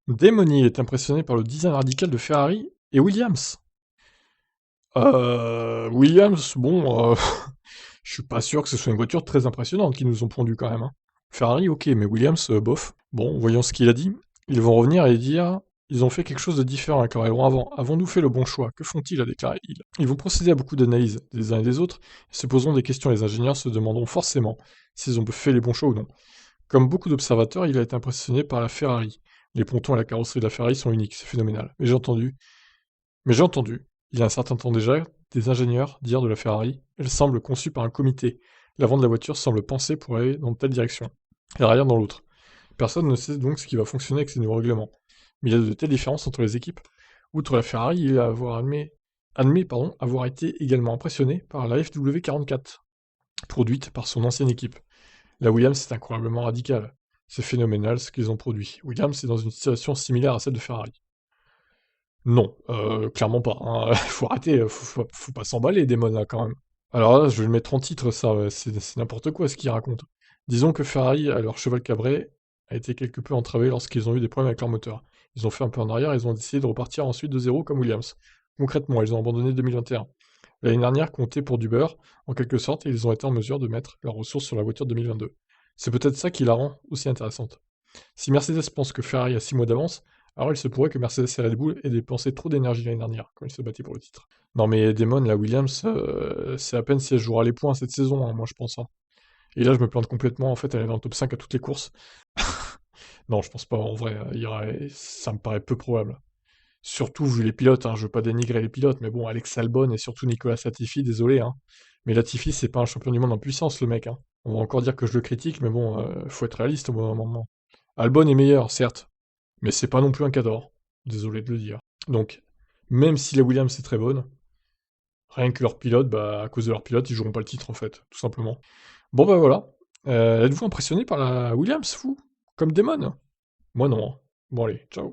Demony est impressionné par le design radical de Ferrari et Williams. Williams, bon, je suis pas sûr que ce soit une voiture très impressionnante qu'ils nous ont pondue quand même, hein. Ferrari, ok, mais Williams, bof. Bon, voyons ce qu'il a dit. Ils vont revenir et dire: ils ont fait quelque chose de différent avec leur aileron avant. Avons-nous fait le bon choix? Que font-ils? A déclaré il. Ils vont procéder à beaucoup d'analyses des uns et des autres, et se poseront des questions. Les ingénieurs se demanderont forcément s'ils ont fait les bons choix ou non. Comme beaucoup d'observateurs, il a été impressionné par la Ferrari. Les pontons et la carrosserie de la Ferrari sont uniques, c'est phénoménal. Mais j'ai entendu, il y a un certain temps déjà, des ingénieurs dire de la Ferrari: elle semble conçue par un comité. L'avant de la voiture semble pensé pour aller dans telle direction, et l'arrière dans l'autre. Personne ne sait donc ce qui va fonctionner avec ces nouveaux règlements. Mais il y a de telles différences entre les équipes. Outre la Ferrari, il a avoir été également impressionné par la FW44, produite par son ancienne équipe. La Williams est incroyablement radicale. C'est phénoménal ce qu'ils ont produit. Williams est dans une situation similaire à celle de Ferrari. Non, clairement pas, hein. Faut arrêter, faut pas s'emballer Damon là quand même. Alors là, je vais le mettre en titre ça, c'est n'importe quoi ce qu'il raconte. Disons que Ferrari, à leur cheval cabré, a été quelque peu entravé lorsqu'ils ont eu des problèmes avec leur moteur. Ils ont fait un peu en arrière, ils ont décidé de repartir ensuite de zéro comme Williams. Concrètement, ils ont abandonné 2021. L'année dernière comptait pour du beurre, en quelque sorte, et ils ont été en mesure de mettre leurs ressources sur la voiture 2022. C'est peut-être ça qui la rend aussi intéressante. Si Mercedes pense que Ferrari a 6 mois d'avance, alors il se pourrait que Mercedes et Red Bull aient dépensé trop d'énergie l'année dernière, quand ils se battaient pour le titre. Non mais Damon, la Williams, c'est à peine si elle jouera les points cette saison, hein, moi je pense, hein. Et là je me plante complètement, en fait elle est dans le top 5 à toutes les courses. Non, je pense pas, en vrai, ça me paraît peu probable. Surtout vu les pilotes, hein, je veux pas dénigrer les pilotes, mais bon, Alex Albon et surtout Nicolas Latifi, désolé, hein. Mais Latifi, c'est pas un champion du monde en puissance, le mec, hein. On va encore dire que je le critique, mais bon, faut être réaliste au bout d'un moment. Albon est meilleur, certes, mais c'est pas non plus un cador. Désolé de le dire. Donc, même si la Williams est très bonne, rien que leur pilote, bah, à cause de leur pilote, ils joueront pas le titre, en fait, tout simplement. Bon, bah voilà. Êtes-vous impressionné par la Williams, vous? Comme Damon? Moi non, hein. Bon allez, ciao.